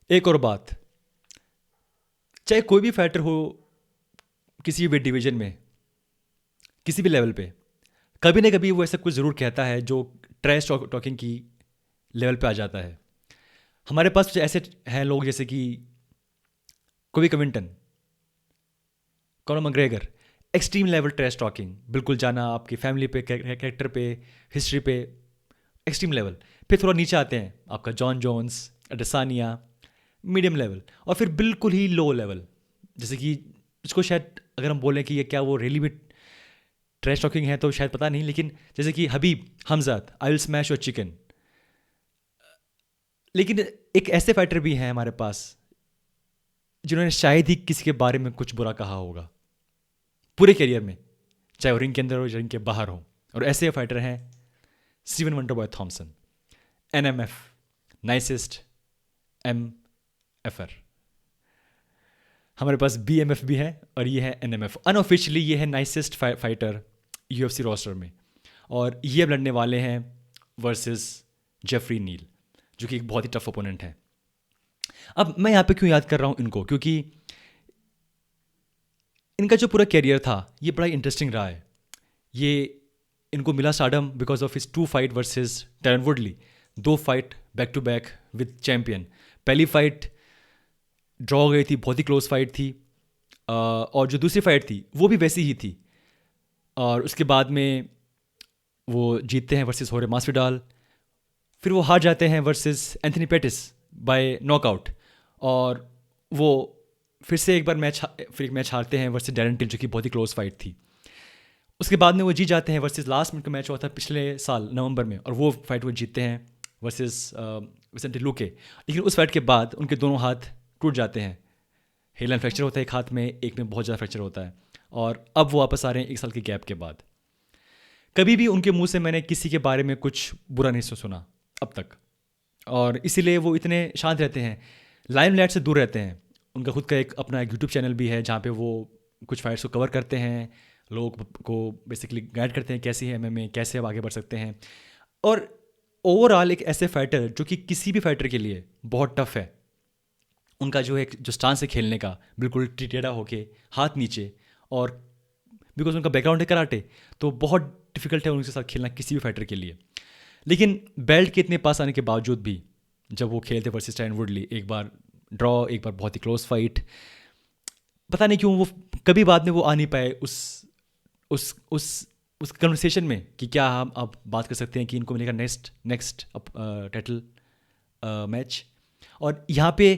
एक और बात, चाहे कोई भी फाइटर हो किसी भी वेट डिवीजन में, किसी भी लेवल पे, कभी ना कभी वो ऐसा कुछ ज़रूर कहता है जो ट्रैश टॉकिंग की लेवल पे आ जाता है। हमारे पास कुछ ऐसे हैं लोग जैसे कि Colby Covington, Conor McGregor, extreme level trash talking, बिल्कुल जाना आपकी फैमिली पे, कैरेक्टर पे, हिस्ट्री पे, एक्सट्रीम लेवल। फिर थोड़ा नीचे आते हैं आपका John Jones, Adesanya, medium level, और फिर बिल्कुल ही लो लेवल, जैसे कि इसको शायद अगर हम बोलें कि ये क्या वो रियली भी ट्रैश टॉकिंग है तो शायद पता नहीं, लेकिन जैसे कि हबीब हमजाद, I will smash your chicken. लेकिन एक ऐसे फाइटर भी हैं हमारे पास जिन्होंने शायद ही किसी के बारे में कुछ बुरा कहा होगा पूरे करियर में, चाहे वो रिंग के अंदर हो या रिंग के बाहर हो। और ऐसे फाइटर हैं Stephen Wonderboy Thompson, NMF, nicest M effer. हमारे पास बीएमएफ भी है और ये है एनएमएफ। अनऑफिशियली ये है नाइसेस्ट फाइटर यूएफसी रोस्टर में, और ये अब लड़ने वाले हैं वर्सेस जेफरी नील, जो कि एक बहुत ही टफ ओपोनेंट है। अब मैं यहाँ पे क्यों याद कर रहा हूँ इनको, क्योंकि इनका जो पूरा कैरियर था ये बड़ा इंटरेस्टिंग रहा है। ये इनको मिला stardom because of his 2 fight versus Tyron Woodley, 2 fight back to back with champion. पहली फाइट ड्रॉ हो गई थी, बहुत ही क्लोज फाइट थी, और जो दूसरी फाइट थी वो भी वैसी ही थी। और उसके बाद में वो जीतते हैं वर्सेस होरे मास्विडाल, फिर वो हार जाते हैं versus Anthony Pettis by knockout, और वो फिर से एक बार फिर एक मैच हारते हैं वर्सेस डैरन टिल, जो कि बहुत ही क्लोज फाइट थी। उसके बाद में वो जीत जाते हैं वर्सेस लास्ट मिनट का मैच हुआ था पिछले साल नवंबर में, और वो फाइट वो जीतते हैं वर्सेस विसेंटे लुके। लेकिन उस फाइट के बाद उनके दोनों हाथ टूट जाते हैं, हेलन फ्रैक्चर होता है एक हाथ में, एक में बहुत ज़्यादा फ्रैक्चर होता है, और अब वो वापस आ रहे हैं 1 साल के गैप के बाद। कभी भी उनके मुंह से मैंने किसी के बारे में कुछ बुरा नहीं सुना अब तक, और इसीलिए वो इतने शांत रहते हैं, लाइमलाइट से दूर रहते हैं। उनका खुद का एक अपना एक यूट्यूब चैनल भी है जहाँ पे वो कुछ फाइट्स को कवर करते हैं, लोग को बेसिकली गाइड करते हैं कैसी है एमएमए, कैसे अब आगे बढ़ सकते हैं। और ओवरऑल एक ऐसे फाइटर जो कि किसी भी फाइटर के लिए बहुत टफ है। उनका जो एक जो स्टांस है खेलने का, बिल्कुल टेढ़ा होके, हाथ नीचे, और बिकॉज उनका बैकग्राउंड है कराटे, तो बहुत डिफिकल्ट है उनके साथ खेलना किसी भी फाइटर के लिए। लेकिन बेल्ट के इतने पास आने के बावजूद भी जब वो खेलते वर्सेस टाइन वुडली, एक बार ड्रॉ, एक बार बहुत ही क्लोज फाइट, पता नहीं क्यों वो कभी बाद में वो आ नहीं पाए उस उस उस कन्वर्सेशन में कि क्या हम अब बात कर सकते हैं कि इनको मिलेगा नेक्स्ट टाइटल मैच। और यहाँ पे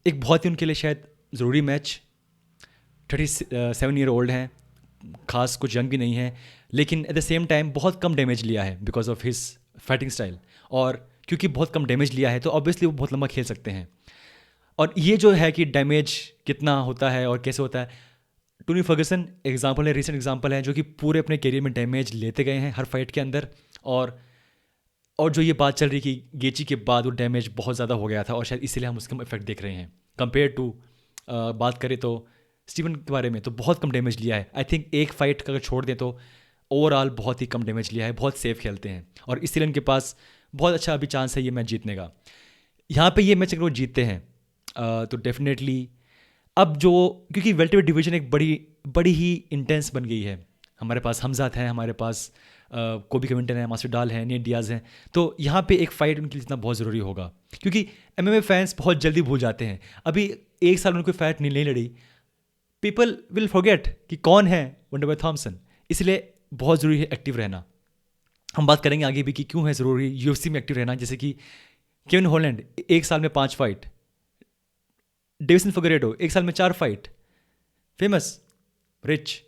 एक बहुत ही उनके लिए शायद ज़रूरी मैच, 37 ईयर ओल्ड हैं, खास कुछ यंग भी नहीं है, लेकिन एट द सेम टाइम बहुत कम डैमेज लिया है because of his fighting style. और क्योंकि बहुत कम डैमेज लिया है तो ऑब्वियसली वो बहुत लंबा खेल सकते हैं। और ये जो है कि डैमेज कितना होता है और कैसे होता है, टोनी फर्गसन एग्जाम्पल है, रिसेंट एग्जाम्पल है, जो कि पूरे अपने करियर में डैमेज लेते गए हैं हर फाइट के अंदर। और जो ये बात चल रही कि गेची के बाद वो डैमेज बहुत ज़्यादा हो गया था, और शायद इसीलिए हम उसका इफेक्ट देख रहे हैं कंपेयर टू बात करें तो स्टीवन के बारे में तो बहुत कम डैमेज लिया है। आई थिंक एक फाइट का अगर छोड़ दें तो ओवरऑल बहुत ही कम डैमेज लिया है, बहुत सेफ खेलते हैं, और इसीलिए उनके पास बहुत अच्छा अभी चांस है ये मैच जीतने का। यहाँ पे ये मैच अगर वो जीतते हैं तो डेफिनेटली अब जो, क्योंकि वेल्टरवेट डिवीजन एक बड़ी बड़ी ही इंटेंस बन गई है। हमारे पास हमजात हैं, हमारे पास कोबी कविंटन है, मास्विडाल है, नेट डियाज हैं, तो यहाँ पे एक फ़ाइट उनके लिए जितना बहुत ज़रूरी होगा, क्योंकि एमएमए फैंस बहुत जल्दी भूल जाते हैं। अभी 1 साल उनको फाइट नहीं लड़ी, पीपल विल फॉरगेट कि कौन है वंडरबॉय थॉमसन। इसलिए बहुत ज़रूरी है एक्टिव रहना। हम बात करेंगे आगे भी कि क्यों है ज़रूरी यूएफसी में एक्टिव रहना, जैसे कि केविन हॉलैंड 1 साल में 5 फाइट, डेविसन फिगरेडो 1 साल में 4 फाइट, फेमस, रिच।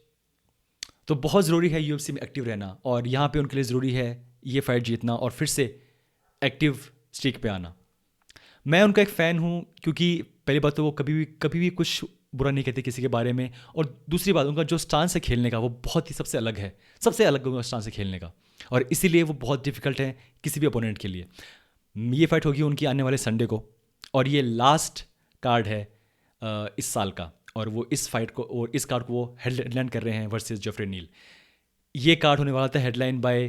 तो बहुत ज़रूरी है यूएफसी में एक्टिव रहना, और यहाँ पे उनके लिए ज़रूरी है ये फाइट जीतना और फिर से एक्टिव स्ट्रीक पे आना। मैं उनका एक फ़ैन हूँ क्योंकि पहली बात तो वो कभी भी कुछ बुरा नहीं कहते किसी के बारे में, और दूसरी बात उनका जो स्टांस है खेलने का वो बहुत ही सबसे अलग है, सबसे अलग उनका स्टांस है खेलने का, और इसीलिए वो बहुत डिफिकल्ट है किसी भी अपोनेंट के लिए। ये फाइट होगी उनकी आने वाले संडे को, और ये लास्ट कार्ड है इस साल का, और वो इस फाइट को और इस कार्ड को वो हेडलाइन कर रहे हैं वर्सेस जेफरी नील। ये कार्ड होने वाला था headline by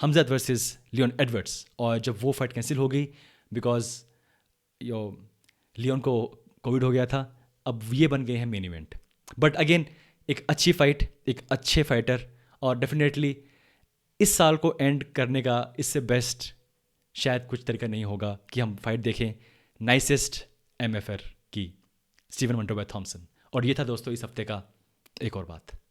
Khamzat versus Leon Edwards, और जब वो फाइट कैंसिल हो गई बिकॉज यो लियोन को कोविड हो गया था, अब ये बन गए हैं मेन इवेंट। बट अगेन एक अच्छी फाइट, एक अच्छे फाइटर, और डेफिनेटली इस साल को एंड करने का इससे बेस्ट शायद कुछ तरीका नहीं होगा कि हम फाइट देखें नाइसेस्ट MFR की, स्टीवन मंटोबे थॉम्सन। और ये था दोस्तों इस हफ्ते का एक और बात।